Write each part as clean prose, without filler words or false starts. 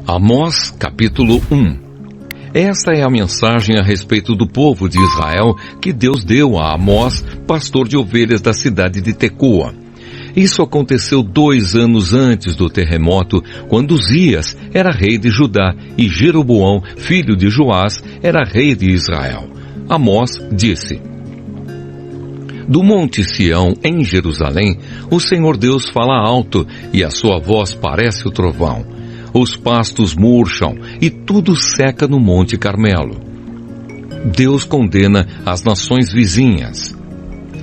Amós, capítulo 1. Esta é a mensagem a respeito do povo de Israel que Deus deu a Amós, pastor de ovelhas da cidade de Tecoa. Isso aconteceu 2 anos antes do terremoto, quando Uzias era rei de Judá e Jeroboão, filho de Joás, era rei de Israel. Amós disse: Do monte Sião, em Jerusalém, o Senhor Deus fala alto e a sua voz parece o trovão. Os pastos murcham e tudo seca no Monte Carmelo. Deus condena as nações vizinhas.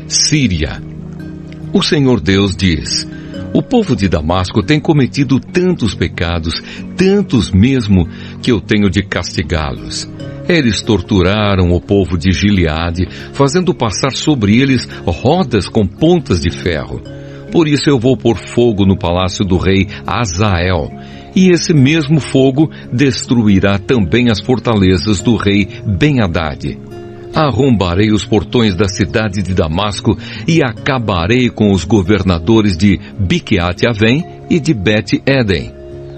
Síria. O Senhor Deus diz: O povo de Damasco tem cometido tantos pecados, tantos mesmo, que eu tenho de castigá-los. Eles torturaram o povo de Gileade, fazendo passar sobre eles rodas com pontas de ferro. Por isso eu vou pôr fogo no palácio do rei Hazael, e esse mesmo fogo destruirá também as fortalezas do rei Ben-Hadad. Arrombarei os portões da cidade de Damasco e acabarei com os governadores de Biquiat-Avém e de Bet-Eden.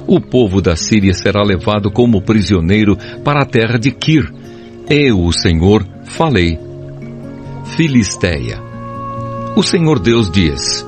O povo da Síria será levado como prisioneiro para a terra de Quir. Eu, o Senhor, falei. Filisteia. O Senhor Deus diz: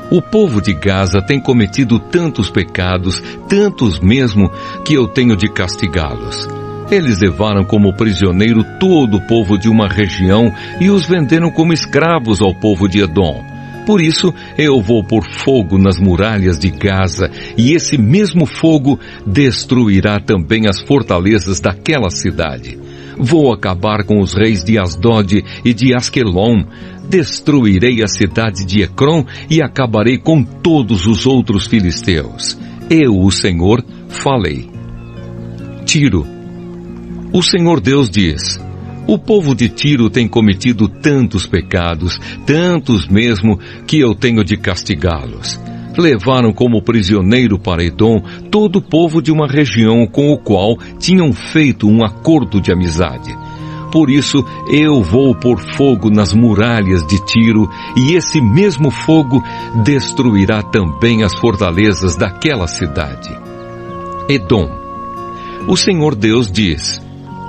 O povo de Gaza tem cometido tantos pecados, tantos mesmo, que eu tenho de castigá-los. Eles levaram como prisioneiro todo o povo de uma região e os venderam como escravos ao povo de Edom. Por isso, eu vou pôr fogo nas muralhas de Gaza, e esse mesmo fogo destruirá também as fortalezas daquela cidade. Vou acabar com os reis de Asdod e de Asquelon. Destruirei a cidade de Ecrom e acabarei com todos os outros filisteus. Eu, o Senhor, falei. Tiro. O Senhor Deus diz: O povo de Tiro tem cometido tantos pecados, tantos mesmo, que eu tenho de castigá-los. Levaram como prisioneiro para Edom todo o povo de uma região com o qual tinham feito um acordo de amizade. Por isso eu vou pôr fogo nas muralhas de Tiro, e esse mesmo fogo destruirá também as fortalezas daquela cidade. Edom. O Senhor Deus diz: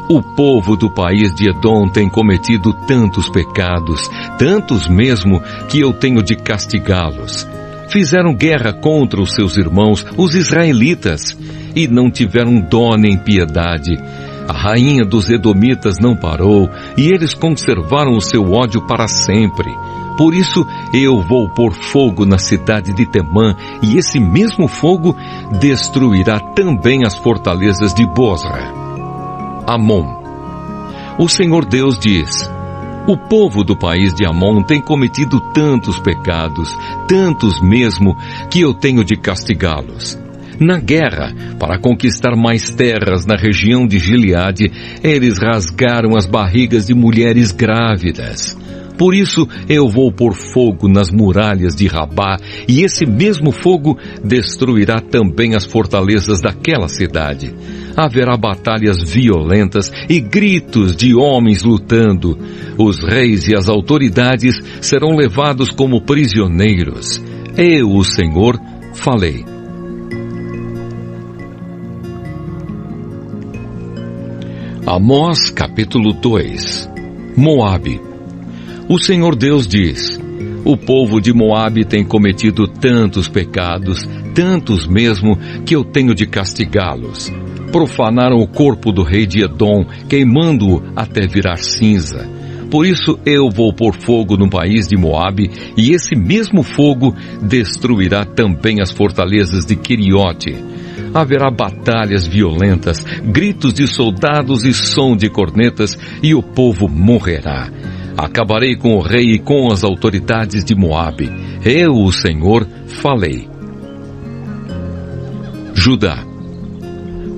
O povo do país de Edom tem cometido tantos pecados, tantos mesmo, que eu tenho de castigá-los. Fizeram guerra contra os seus irmãos, os israelitas, e não tiveram dó nem piedade. A rainha dos edomitas não parou, e eles conservaram o seu ódio para sempre. Por isso eu vou pôr fogo na cidade de Temã, e esse mesmo fogo destruirá também as fortalezas de Bosra. Amon. O Senhor Deus diz: O povo do país de Amon tem cometido tantos pecados, tantos mesmo, que eu tenho de castigá-los. Na guerra, para conquistar mais terras na região de Gileade, eles rasgaram as barrigas de mulheres grávidas. Por isso eu vou pôr fogo nas muralhas de Rabá, e esse mesmo fogo destruirá também as fortalezas daquela cidade. Haverá batalhas violentas e gritos de homens lutando. Os reis e as autoridades serão levados como prisioneiros. Eu, o Senhor, falei. Amós, capítulo 2. Moabe. O Senhor Deus diz: O povo de Moabe tem cometido tantos pecados, tantos mesmo, que eu tenho de castigá-los. Profanaram o corpo do rei de Edom, queimando-o até virar cinza. Por isso eu vou pôr fogo no país de Moabe, e esse mesmo fogo destruirá também as fortalezas de Queriote. Haverá batalhas violentas, gritos de soldados e som de cornetas, e o povo morrerá. Acabarei com o rei e com as autoridades de Moabe. Eu, o Senhor, falei. Judá.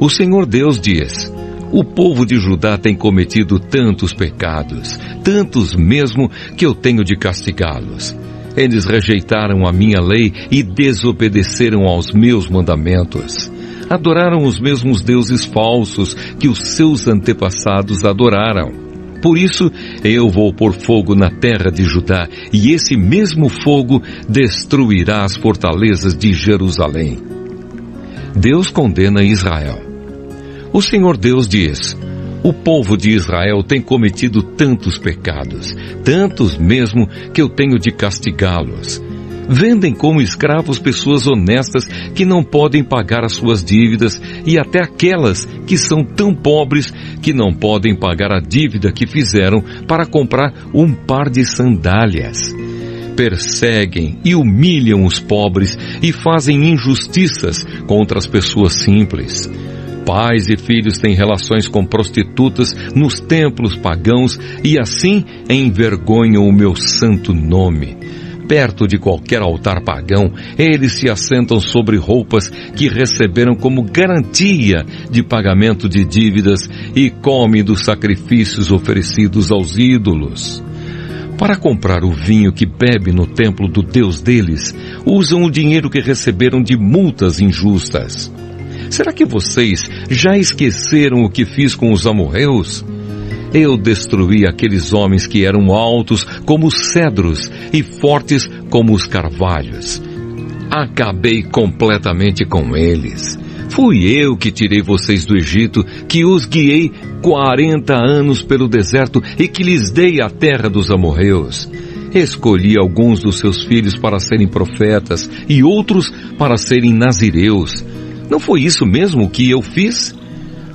O Senhor Deus diz: O povo de Judá tem cometido tantos pecados, tantos mesmo, que eu tenho de castigá-los. Eles rejeitaram a minha lei e desobedeceram aos meus mandamentos. Adoraram os mesmos deuses falsos que os seus antepassados adoraram. Por isso, eu vou pôr fogo na terra de Judá, e esse mesmo fogo destruirá as fortalezas de Jerusalém. Deus condena Israel. O Senhor Deus diz: o povo de Israel tem cometido tantos pecados, tantos mesmo, que eu tenho de castigá-los. Vendem como escravos pessoas honestas que não podem pagar as suas dívidas e até aquelas que são tão pobres que não podem pagar a dívida que fizeram para comprar um par de sandálias. Perseguem e humilham os pobres e fazem injustiças contra as pessoas simples. Pais e filhos têm relações com prostitutas nos templos pagãos e assim envergonham o meu santo nome. Perto de qualquer altar pagão, eles se assentam sobre roupas que receberam como garantia de pagamento de dívidas e comem dos sacrifícios oferecidos aos ídolos. Para comprar o vinho que bebe no templo do Deus deles, usam o dinheiro que receberam de multas injustas. Será que vocês já esqueceram o que fiz com os amorreus? Eu destruí aqueles homens que eram altos como os cedros e fortes como os carvalhos. Acabei completamente com eles. Fui eu que tirei vocês do Egito, que os guiei 40 anos pelo deserto e que lhes dei a terra dos amorreus. Escolhi alguns dos seus filhos para serem profetas e outros para serem nazireus. Não foi isso mesmo que eu fiz?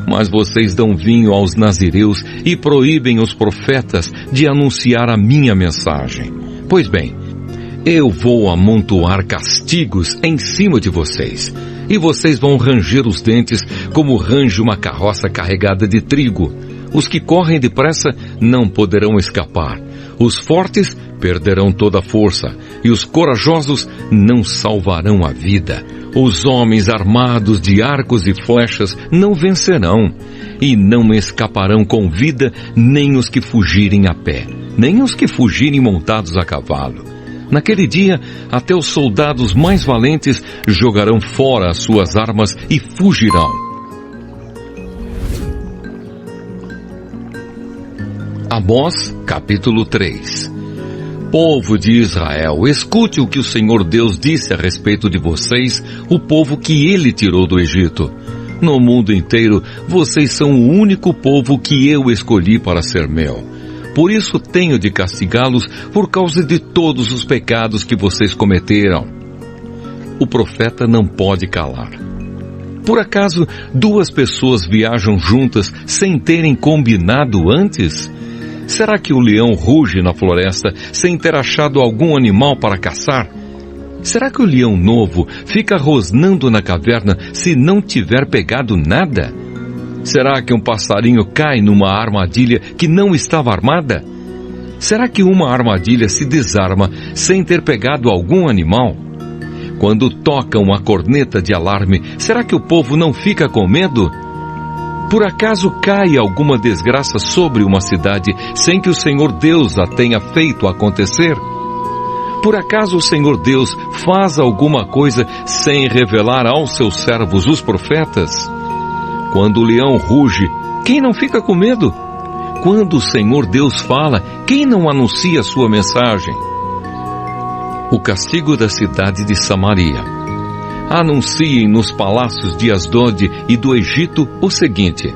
Mas vocês dão vinho aos nazireus e proíbem os profetas de anunciar a minha mensagem. Pois bem, eu vou amontoar castigos em cima de vocês, e vocês vão ranger os dentes como range uma carroça carregada de trigo. Os que correm depressa não poderão escapar. Os fortes perderão toda a força, e os corajosos não salvarão a vida. Os homens armados de arcos e flechas não vencerão, e não escaparão com vida nem os que fugirem a pé, nem os que fugirem montados a cavalo. Naquele dia, até os soldados mais valentes jogarão fora as suas armas e fugirão. Amós, capítulo 3. Povo de Israel, escute o que o Senhor Deus disse a respeito de vocês, o povo que Ele tirou do Egito. No mundo inteiro, vocês são o único povo que eu escolhi para ser meu. Por isso tenho de castigá-los por causa de todos os pecados que vocês cometeram. O profeta não pode calar. Por acaso, duas pessoas viajam juntas sem terem combinado antes? Será que o leão ruge na floresta sem ter achado algum animal para caçar? Será que o leão novo fica rosnando na caverna se não tiver pegado nada? Será que um passarinho cai numa armadilha que não estava armada? Será que uma armadilha se desarma sem ter pegado algum animal? Quando tocam a corneta de alarme, será que o povo não fica com medo? Por acaso cai alguma desgraça sobre uma cidade sem que o Senhor Deus a tenha feito acontecer? Por acaso o Senhor Deus faz alguma coisa sem revelar aos seus servos os profetas? Quando o leão ruge, quem não fica com medo? Quando o Senhor Deus fala, quem não anuncia a sua mensagem? O castigo da cidade de Samaria. Anunciem nos palácios de Asdod e do Egito o seguinte: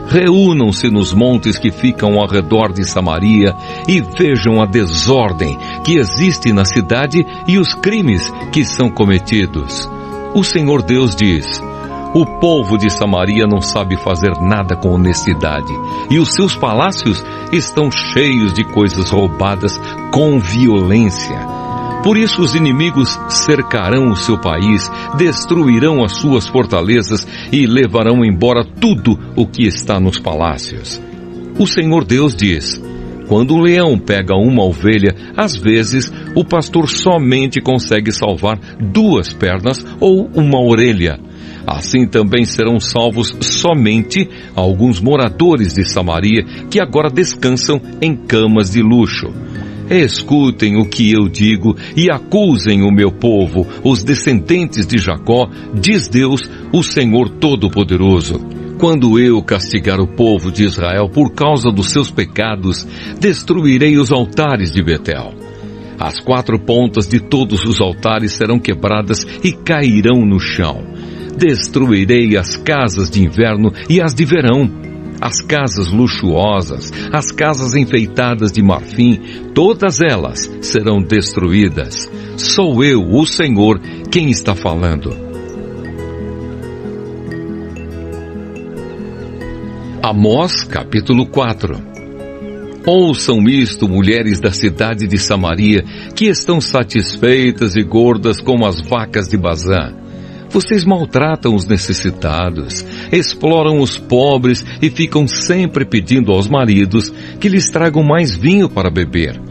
reúnam-se nos montes que ficam ao redor de Samaria e vejam a desordem que existe na cidade e os crimes que são cometidos. O Senhor Deus diz: o povo de Samaria não sabe fazer nada com honestidade, e os seus palácios estão cheios de coisas roubadas com violência. Por isso os inimigos cercarão o seu país, destruirão as suas fortalezas e levarão embora tudo o que está nos palácios. O Senhor Deus diz: quando um leão pega uma ovelha, às vezes o pastor somente consegue salvar 2 pernas ou uma orelha. Assim também serão salvos somente alguns moradores de Samaria que agora descansam em camas de luxo. Escutem o que eu digo e acusem o meu povo, os descendentes de Jacó, diz Deus, o Senhor Todo-Poderoso. Quando eu castigar o povo de Israel por causa dos seus pecados, destruirei os altares de Betel. As 4 pontas de todos os altares serão quebradas e cairão no chão. Destruirei as casas de inverno e as de verão, as casas luxuosas, as casas enfeitadas de marfim, todas elas serão destruídas. Sou eu, o Senhor, quem está falando. Amós, capítulo 4. Ouçam isto, mulheres da cidade de Samaria, que estão satisfeitas e gordas como as vacas de Bazã. Vocês maltratam os necessitados, exploram os pobres e ficam sempre pedindo aos maridos que lhes tragam mais vinho para beber.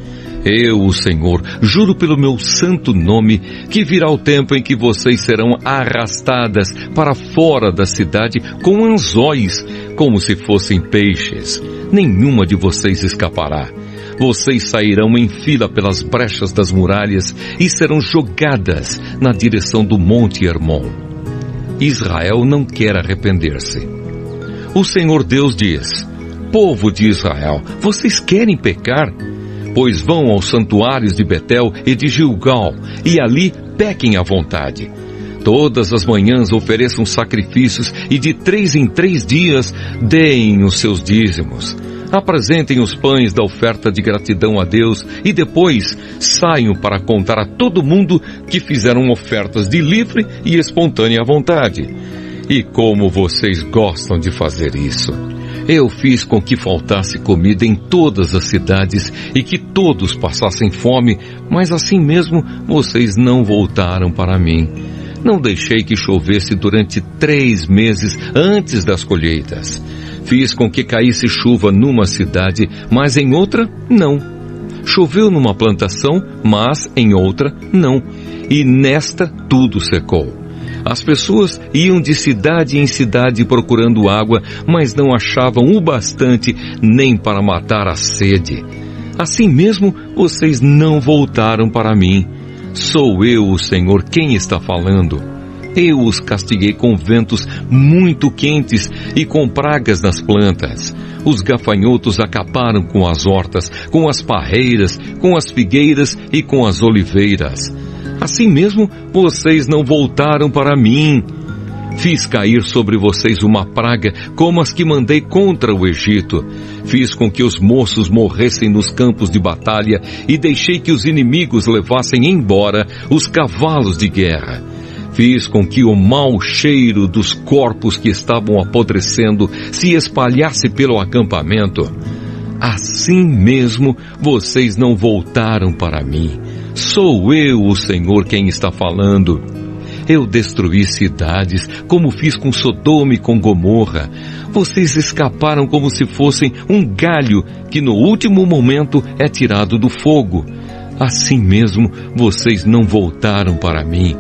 Eu, o Senhor, juro pelo meu santo nome que virá o tempo em que vocês serão arrastadas para fora da cidade com anzóis, como se fossem peixes. Nenhuma de vocês escapará. Vocês sairão em fila pelas brechas das muralhas e serão jogadas na direção do Monte Hermon. Israel não quer arrepender-se. O Senhor Deus diz: povo de Israel, vocês querem pecar? Pois vão aos santuários de Betel e de Gilgal, e ali pequem à vontade. Todas as manhãs ofereçam sacrifícios e de 3 em 3 dias deem os seus dízimos. Apresentem os pães da oferta de gratidão a Deus e depois saiam para contar a todo mundo que fizeram ofertas de livre e espontânea vontade. E como vocês gostam de fazer isso! Eu fiz com que faltasse comida em todas as cidades e que todos passassem fome, mas assim mesmo vocês não voltaram para mim. Não deixei que chovesse durante 3 meses antes das colheitas. Fiz com que caísse chuva numa cidade, mas em outra, não. Choveu numa plantação, mas em outra, não. E nesta tudo secou. As pessoas iam de cidade em cidade procurando água, mas não achavam o bastante nem para matar a sede. Assim mesmo, vocês não voltaram para mim. Sou eu, o Senhor, quem está falando. Eu os castiguei com ventos muito quentes e com pragas nas plantas. Os gafanhotos acabaram com as hortas, com as parreiras, com as figueiras e com as oliveiras. Assim mesmo, vocês não voltaram para mim. Fiz cair sobre vocês uma praga como as que mandei contra o Egito. Fiz com que os moços morressem nos campos de batalha e deixei que os inimigos levassem embora os cavalos de guerra. Fiz com que o mau cheiro dos corpos que estavam apodrecendo se espalhasse pelo acampamento. Assim mesmo, vocês não voltaram para mim. Sou eu, o Senhor, quem está falando. Eu destruí cidades, como fiz com Sodoma e com Gomorra. Vocês escaparam como se fossem um galho que no último momento é tirado do fogo. Assim mesmo, vocês não voltaram para mim.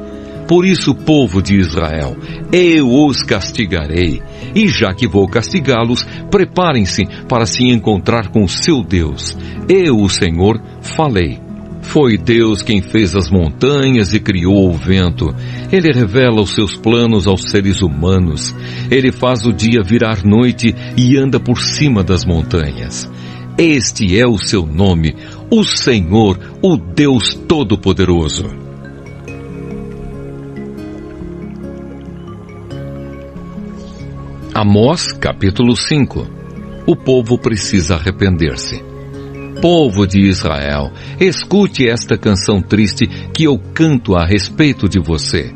Por isso, povo de Israel, eu os castigarei. E já que vou castigá-los, preparem-se para se encontrar com o seu Deus. Eu, o Senhor, falei. Foi Deus quem fez as montanhas e criou o vento. Ele revela os seus planos aos seres humanos. Ele faz o dia virar noite e anda por cima das montanhas. Este é o seu nome, o Senhor, o Deus Todo-Poderoso. Amós, capítulo 5. O povo precisa arrepender-se. Povo de Israel, escute esta canção triste que eu canto a respeito de você.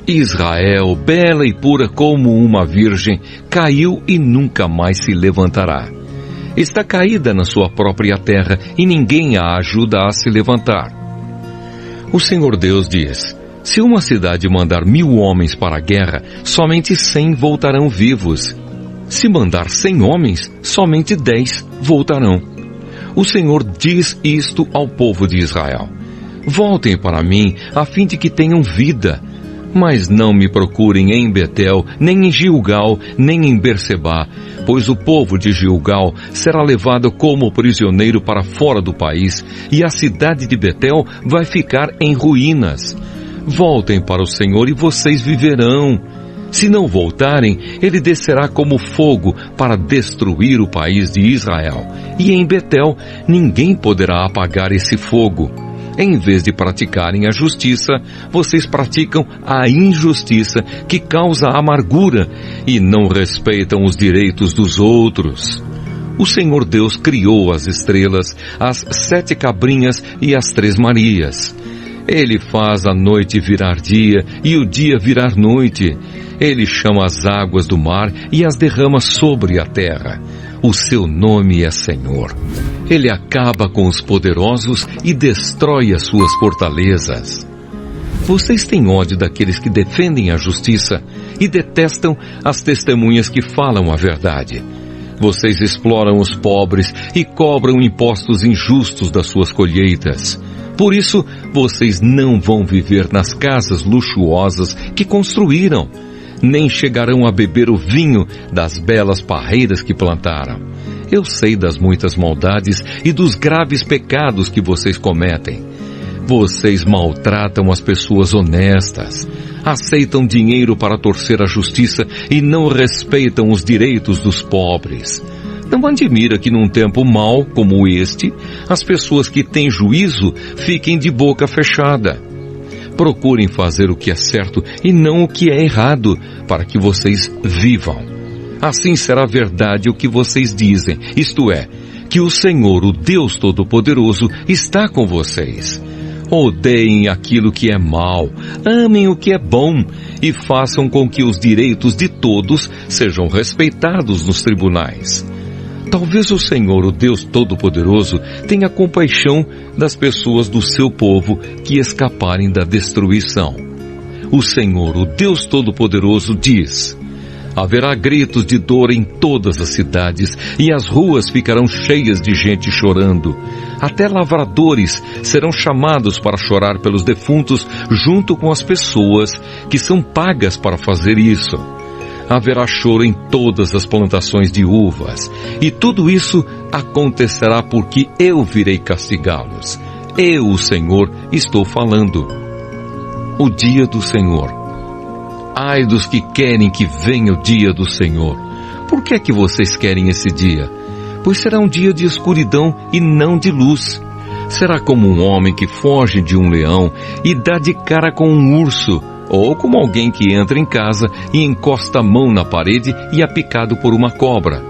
Israel, bela e pura como uma virgem, caiu e nunca mais se levantará. Está caída na sua própria terra e ninguém a ajuda a se levantar. O Senhor Deus diz: se uma cidade mandar 1000 homens para a guerra, somente 100 voltarão vivos. Se mandar 100 homens, somente 10 voltarão. O Senhor diz isto ao povo de Israel: voltem para mim, a fim de que tenham vida. Mas não me procurem em Betel, nem em Gilgal, nem em Bersebá, pois o povo de Gilgal será levado como prisioneiro para fora do país, e a cidade de Betel vai ficar em ruínas. Voltem para o Senhor e vocês viverão. Se não voltarem, ele descerá como fogo para destruir o país de Israel. E em Betel, ninguém poderá apagar esse fogo. Em vez de praticarem a justiça, vocês praticam a injustiça, que causa amargura, e não respeitam os direitos dos outros. O Senhor Deus criou as estrelas, as 7 cabrinhas e as 3 Marias. Ele faz a noite virar dia e o dia virar noite. Ele chama as águas do mar e as derrama sobre a terra. O seu nome é Senhor. Ele acaba com os poderosos e destrói as suas fortalezas. Vocês têm ódio daqueles que defendem a justiça e detestam as testemunhas que falam a verdade. Vocês exploram os pobres e cobram impostos injustos das suas colheitas. Por isso, vocês não vão viver nas casas luxuosas que construíram, nem chegarão a beber o vinho das belas parreiras que plantaram. Eu sei das muitas maldades e dos graves pecados que vocês cometem. Vocês maltratam as pessoas honestas, aceitam dinheiro para torcer a justiça e não respeitam os direitos dos pobres. Não admira que num tempo mau como este, as pessoas que têm juízo fiquem de boca fechada. Procurem fazer o que é certo e não o que é errado, para que vocês vivam. Assim será verdade o que vocês dizem, isto é, que o Senhor, o Deus Todo-Poderoso, está com vocês. Odeiem aquilo que é mal, amem o que é bom e façam com que os direitos de todos sejam respeitados nos tribunais. Talvez o Senhor, o Deus Todo-Poderoso, tenha compaixão das pessoas do seu povo que escaparem da destruição. O Senhor, o Deus Todo-Poderoso, diz: haverá gritos de dor em todas as cidades e as ruas ficarão cheias de gente chorando. Até lavradores serão chamados para chorar pelos defuntos junto com as pessoas que são pagas para fazer isso. Haverá choro em todas as plantações de uvas, e tudo isso acontecerá porque eu virei castigá-los. Eu, o Senhor, estou falando. O dia do Senhor. Ai dos que querem que venha o dia do Senhor. Por que é que vocês querem esse dia? Pois será um dia de escuridão e não de luz. Será como um homem que foge de um leão e dá de cara com um urso, ou como alguém que entra em casa e encosta a mão na parede e é picado por uma cobra.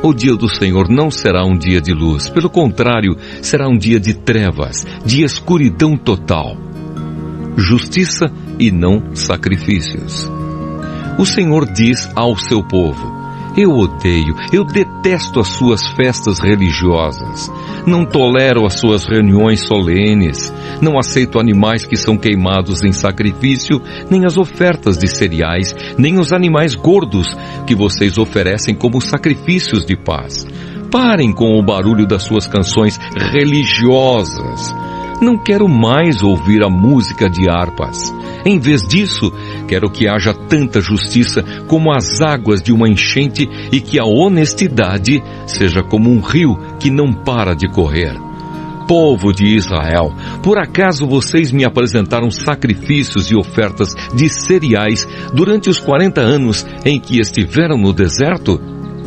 O dia do Senhor não será um dia de luz, pelo contrário, será um dia de trevas, de escuridão total. Justiça e não sacrifícios. O Senhor diz ao seu povo: eu detesto as suas festas religiosas. Não tolero as suas reuniões solenes. Não aceito animais que são queimados em sacrifício, nem as ofertas de cereais, nem os animais gordos que vocês oferecem como sacrifícios de paz. Parem com o barulho das suas canções religiosas. Não quero mais ouvir a música de harpas. Em vez disso, quero que haja tanta justiça como as águas de uma enchente e que a honestidade seja como um rio que não para de correr. Povo de Israel, por acaso vocês me apresentaram sacrifícios e ofertas de cereais durante os 40 anos em que estiveram no deserto?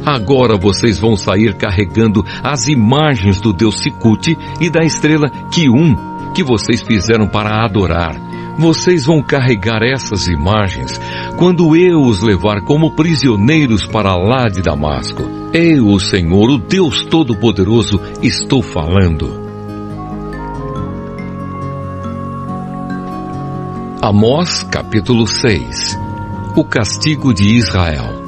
Agora vocês vão sair carregando as imagens do deus Sicute e da estrela Quium que vocês fizeram para adorar. Vocês vão carregar essas imagens quando eu os levar como prisioneiros para lá de Damasco. Eu, o Senhor, o Deus Todo-Poderoso, estou falando. Amós, capítulo 6. O castigo de Israel.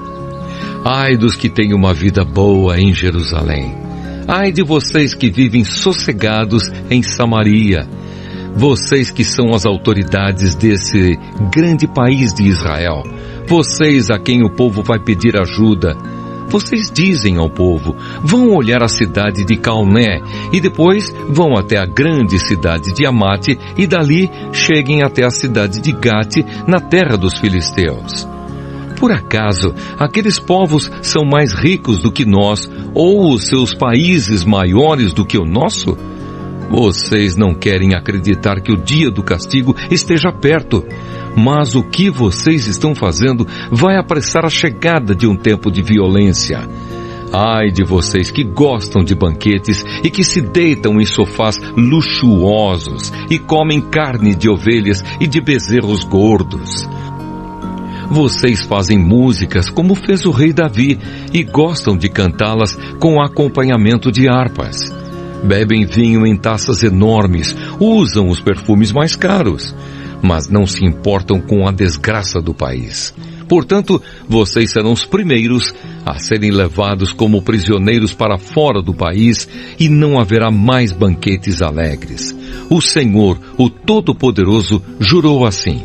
Ai dos que têm uma vida boa em Jerusalém. Ai de vocês que vivem sossegados em Samaria. Vocês que são as autoridades desse grande país de Israel. Vocês a quem o povo vai pedir ajuda. Vocês dizem ao povo: vão olhar a cidade de Calné e depois vão até a grande cidade de Amate e dali cheguem até a cidade de Gate, na terra dos filisteus. Por acaso, aqueles povos são mais ricos do que nós, ou os seus países maiores do que o nosso? Vocês não querem acreditar que o dia do castigo esteja perto, mas o que vocês estão fazendo vai apressar a chegada de um tempo de violência. Ai de vocês que gostam de banquetes e que se deitam em sofás luxuosos e comem carne de ovelhas e de bezerros gordos. Vocês fazem músicas como fez o rei Davi e gostam de cantá-las com acompanhamento de harpas. Bebem vinho em taças enormes, usam os perfumes mais caros, mas não se importam com a desgraça do país. Portanto, vocês serão os primeiros a serem levados como prisioneiros para fora do país e não haverá mais banquetes alegres. O Senhor, o Todo-Poderoso, jurou assim: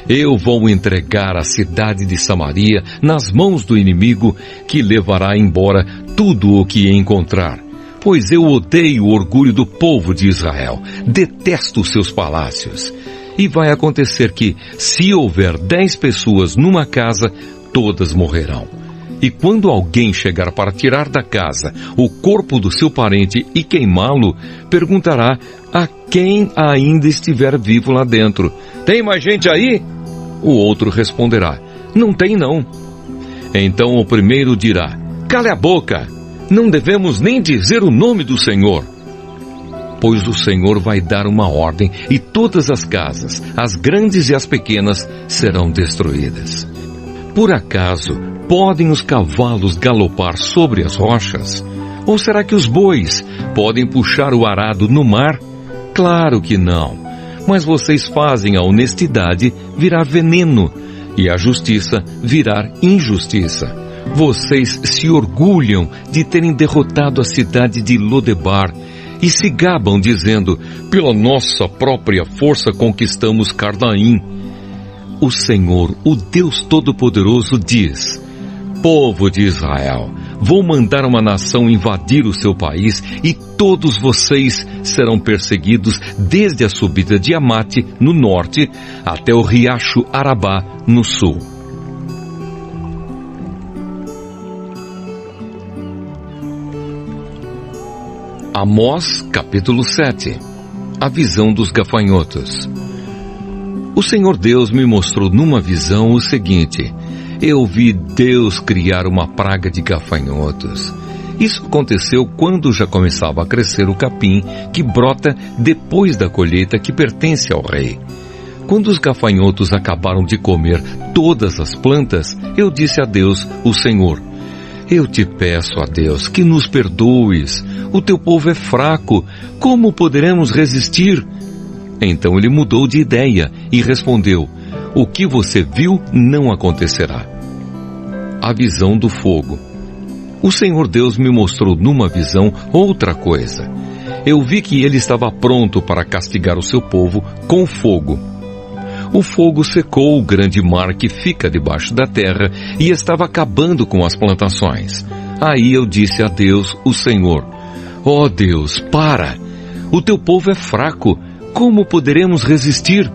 eu vou entregar a cidade de Samaria nas mãos do inimigo, que levará embora tudo o que encontrar. Pois eu odeio o orgulho do povo de Israel, detesto os seus palácios. E vai acontecer que, se houver 10 pessoas numa casa, todas morrerão. E quando alguém chegar para tirar da casa o corpo do seu parente e queimá-lo, perguntará a quem ainda estiver vivo lá dentro: tem mais gente aí? O outro responderá: não tem não. Então o primeiro dirá: cale a boca, não devemos nem dizer o nome do Senhor. Pois o Senhor vai dar uma ordem e todas as casas, as grandes e as pequenas, serão destruídas. Por acaso podem os cavalos galopar sobre as rochas? Ou será que os bois podem puxar o arado no mar? Claro que não. Mas vocês fazem a honestidade virar veneno e a justiça virar injustiça. Vocês se orgulham de terem derrotado a cidade de Lodebar e se gabam dizendo: pela nossa própria força conquistamos Carnaim. O Senhor, o Deus Todo-Poderoso, diz: povo de Israel, vou mandar uma nação invadir o seu país e todos vocês serão perseguidos desde a subida de Amate, no norte, até o riacho Arabá, no sul. Amós, capítulo 7. A visão dos gafanhotos. O Senhor Deus me mostrou numa visão o seguinte: eu vi Deus criar uma praga de gafanhotos. Isso aconteceu quando já começava a crescer o capim que brota depois da colheita que pertence ao rei. Quando os gafanhotos acabaram de comer todas as plantas, eu disse a Deus, o Senhor: eu te peço, a Deus, que nos perdoes. O teu povo é fraco. Como poderemos resistir? Então ele mudou de ideia e respondeu: o que você viu não acontecerá. A visão do fogo. O Senhor Deus me mostrou numa visão outra coisa. Eu vi que ele estava pronto para castigar o seu povo com fogo. O fogo secou o grande mar que fica debaixo da terra e estava acabando com as plantações. Aí eu disse a Deus, o Senhor: ó Deus, para! O teu povo é fraco. Como poderemos resistir?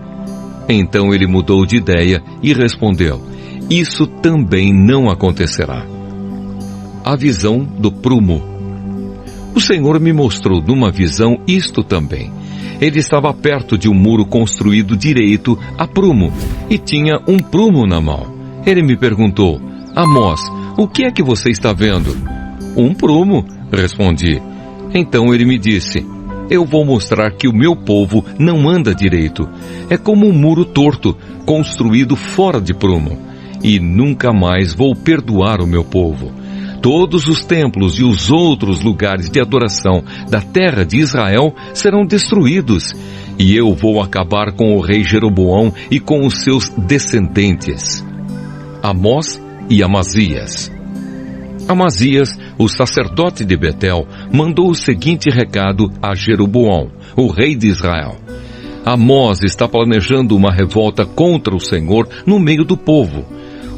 Então ele mudou de ideia e respondeu: isso também não acontecerá. A visão do prumo. O Senhor me mostrou numa visão isto também. Ele estava perto de um muro construído direito a prumo e tinha um prumo na mão. Ele me perguntou: Amós, o que é que você está vendo? Um prumo, respondi. Então ele me disse: eu vou mostrar que o meu povo não anda direito. É como um muro torto, construído fora de prumo. E nunca mais vou perdoar o meu povo. Todos os templos e os outros lugares de adoração da terra de Israel serão destruídos. E eu vou acabar com o rei Jeroboão e com os seus descendentes. Amós e Amazias. Amazias, o sacerdote de Betel, mandou o seguinte recado a Jeroboão, o rei de Israel: Amós está planejando uma revolta contra o Senhor no meio do povo.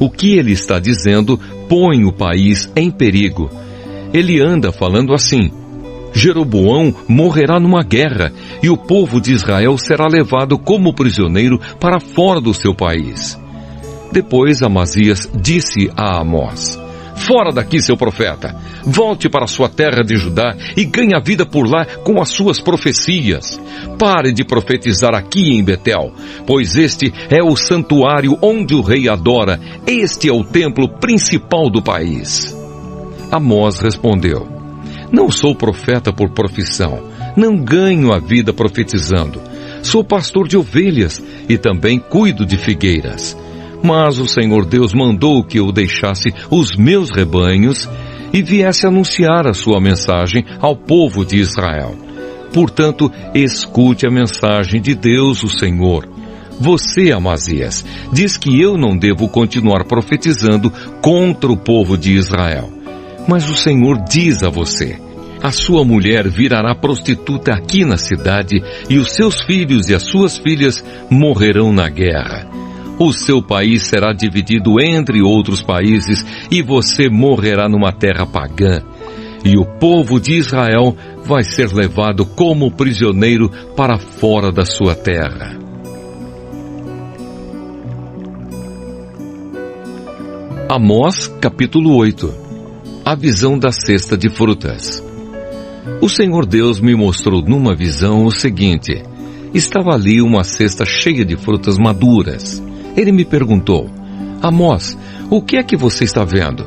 O que ele está dizendo põe o país em perigo. Ele anda falando assim: Jeroboão morrerá numa guerra e o povo de Israel será levado como prisioneiro para fora do seu país. Depois Amazias disse a Amós: fora daqui, seu profeta! Volte para sua terra de Judá e ganhe a vida por lá com as suas profecias. Pare de profetizar aqui em Betel, pois este é o santuário onde o rei adora. Este é o templo principal do país. Amós respondeu: Não sou profeta por profissão, não ganho a vida profetizando. Sou pastor de ovelhas e também cuido de figueiras. Mas o Senhor Deus mandou que eu deixasse os meus rebanhos e viesse anunciar a sua mensagem ao povo de Israel. Portanto, escute a mensagem de Deus, o Senhor. Você, Amazias, diz que eu não devo continuar profetizando contra o povo de Israel. Mas o Senhor diz a você: a sua mulher virará prostituta aqui na cidade e os seus filhos e as suas filhas morrerão na guerra. O seu país será dividido entre outros países e você morrerá numa terra pagã. E o povo de Israel vai ser levado como prisioneiro para fora da sua terra. Amós, capítulo 8. A visão da cesta de frutas. O Senhor Deus me mostrou numa visão o seguinte: estava ali uma cesta cheia de frutas maduras. Ele me perguntou: Amós, o que é que você está vendo?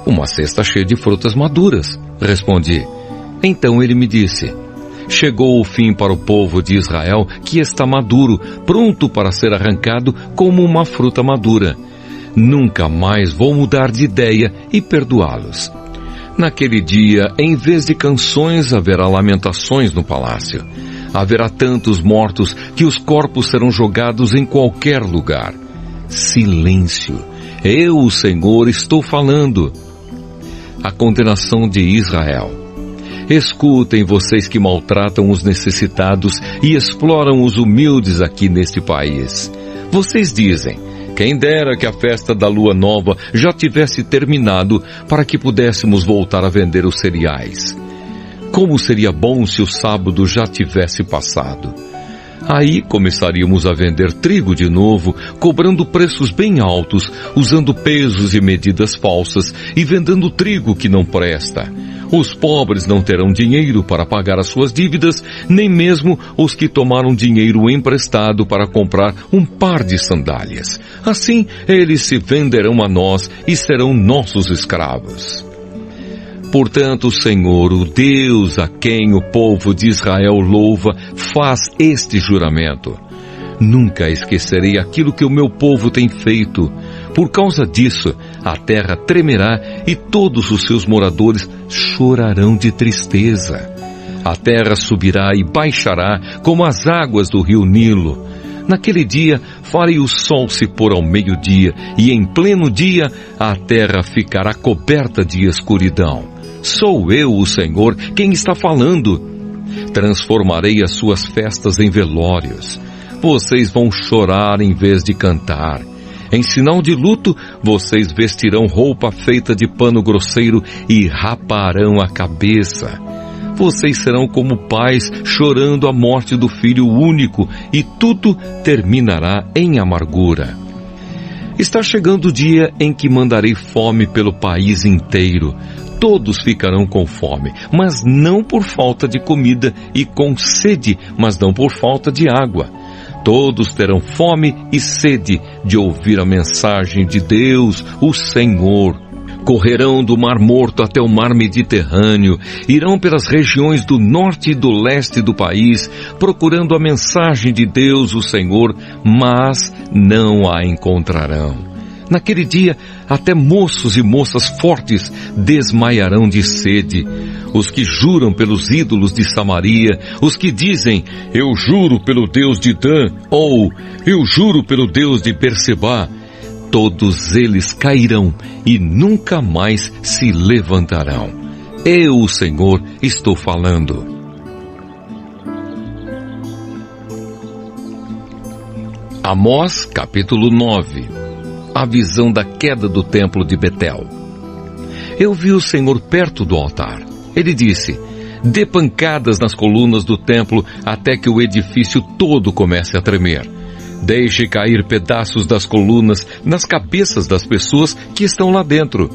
Uma cesta cheia de frutas maduras, respondi. Então ele me disse: chegou o fim para o povo de Israel, que está maduro, pronto para ser arrancado como uma fruta madura. Nunca mais vou mudar de ideia e perdoá-los. Naquele dia, em vez de canções, haverá lamentações no palácio. Haverá tantos mortos que os corpos serão jogados em qualquer lugar. Silêncio. Eu, o Senhor, estou falando. A condenação de Israel. Escutem, vocês que maltratam os necessitados e exploram os humildes aqui neste país. Vocês dizem: quem dera que a festa da lua nova já tivesse terminado para que pudéssemos voltar a vender os cereais. Como seria bom se o sábado já tivesse passado. Aí começaríamos a vender trigo de novo, cobrando preços bem altos, usando pesos e medidas falsas e vendendo trigo que não presta. Os pobres não terão dinheiro para pagar as suas dívidas, nem mesmo os que tomaram dinheiro emprestado para comprar um par de sandálias. Assim, eles se venderão a nós e serão nossos escravos. Portanto, o Senhor, o Deus a quem o povo de Israel louva, faz este juramento: nunca esquecerei aquilo que o meu povo tem feito. Por causa disso, a terra tremerá e todos os seus moradores chorarão de tristeza. A terra subirá e baixará como as águas do rio Nilo. Naquele dia, farei o sol se pôr ao meio-dia, e em pleno dia a terra ficará coberta de escuridão. Sou eu, o Senhor, quem está falando. Transformarei as suas festas em velórios. Vocês vão chorar em vez de cantar. Em sinal de luto, vocês vestirão roupa feita de pano grosseiro e raparão a cabeça. Vocês serão como pais chorando a morte do filho único, e tudo terminará em amargura. Está chegando o dia em que mandarei fome pelo país inteiro. Todos ficarão com fome, mas não por falta de comida, e com sede, mas não por falta de água. Todos terão fome e sede de ouvir a mensagem de Deus, o Senhor. Correrão do Mar Morto até o Mar Mediterrâneo, irão pelas regiões do norte e do leste do país, procurando a mensagem de Deus, o Senhor, mas não a encontrarão. Naquele dia, até moços e moças fortes desmaiarão de sede. Os que juram pelos ídolos de Samaria, os que dizem: eu juro pelo Deus de Dan, ou eu juro pelo Deus de Berseba, todos eles cairão e nunca mais se levantarão. Eu, o Senhor, estou falando. Amós, capítulo 9. A visão da queda do templo de Betel. Eu vi o Senhor perto do altar. Ele disse: dê pancadas nas colunas do templo até que o edifício todo comece a tremer. Deixe cair pedaços das colunas nas cabeças das pessoas que estão lá dentro.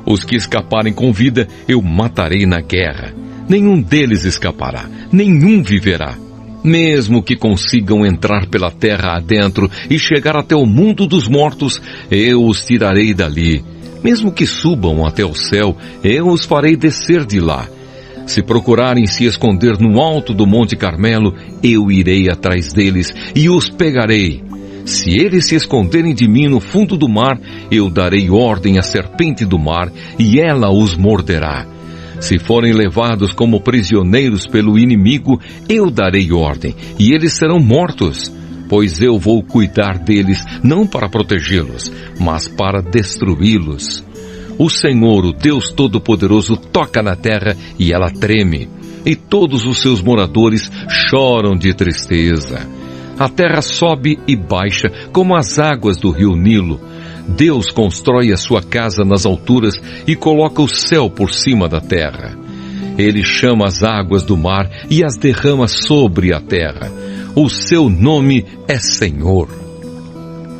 Os que escaparem com vida eu matarei na guerra. Nenhum deles escapará, nenhum viverá. Mesmo que consigam entrar pela terra adentro e chegar até o mundo dos mortos, eu os tirarei dali. Mesmo que subam até o céu, eu os farei descer de lá. Se procurarem se esconder no alto do Monte Carmelo, eu irei atrás deles e os pegarei. Se eles se esconderem de mim no fundo do mar, eu darei ordem à serpente do mar e ela os morderá. Se forem levados como prisioneiros pelo inimigo, eu darei ordem e eles serão mortos. Pois eu vou cuidar deles, não para protegê-los, mas para destruí-los. O Senhor, o Deus Todo-Poderoso, toca na terra e ela treme, e todos os seus moradores choram de tristeza. A terra sobe e baixa como as águas do rio Nilo. Deus constrói a sua casa nas alturas e coloca o céu por cima da terra. Ele chama as águas do mar e as derrama sobre a terra. O seu nome é Senhor.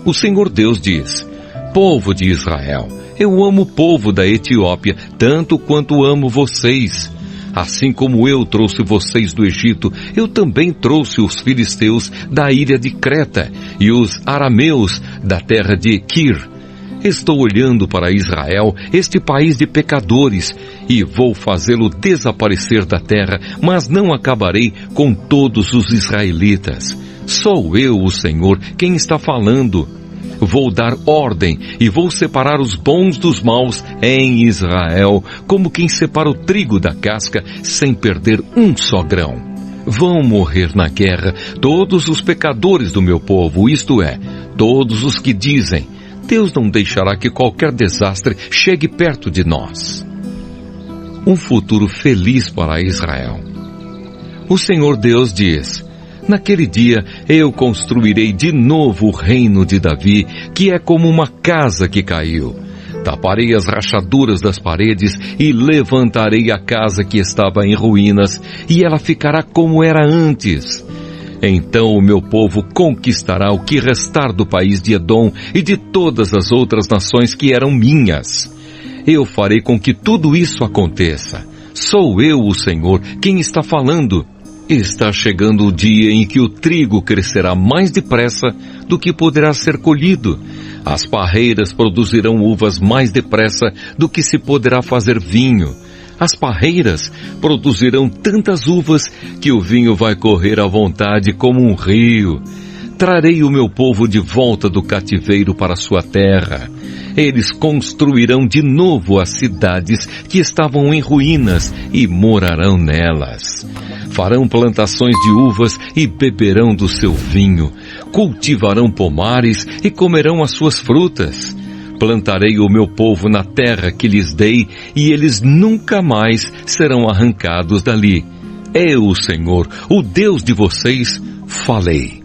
O Senhor Deus diz: povo de Israel, eu amo o povo da Etiópia tanto quanto amo vocês. Assim como eu trouxe vocês do Egito, eu também trouxe os filisteus da ilha de Creta e os arameus da terra de Quir. Estou olhando para Israel, este país de pecadores, e vou fazê-lo desaparecer da terra, mas não acabarei com todos os israelitas. Sou eu, o Senhor, quem está falando. Vou dar ordem e vou separar os bons dos maus em Israel, como quem separa o trigo da casca sem perder um só grão. Vão morrer na guerra todos os pecadores do meu povo, isto é, todos os que dizem: Deus não deixará que qualquer desastre chegue perto de nós. Um futuro feliz para Israel. O Senhor Deus diz: naquele dia eu construirei de novo o reino de Davi, que é como uma casa que caiu. Taparei as rachaduras das paredes e levantarei a casa que estava em ruínas, e ela ficará como era antes. Então o meu povo conquistará o que restar do país de Edom e de todas as outras nações que eram minhas. Eu farei com que tudo isso aconteça. Sou eu, o Senhor, quem está falando. Está chegando o dia em que o trigo crescerá mais depressa do que poderá ser colhido. As parreiras produzirão uvas mais depressa do que se poderá fazer vinho. As parreiras produzirão tantas uvas que o vinho vai correr à vontade como um rio. Trarei o meu povo de volta do cativeiro para sua terra. Eles construirão de novo as cidades que estavam em ruínas e morarão nelas. Farão plantações de uvas e beberão do seu vinho. Cultivarão pomares e comerão as suas frutas. Plantarei o meu povo na terra que lhes dei, e eles nunca mais serão arrancados dali. Eu, o Senhor, o Deus de vocês, falei.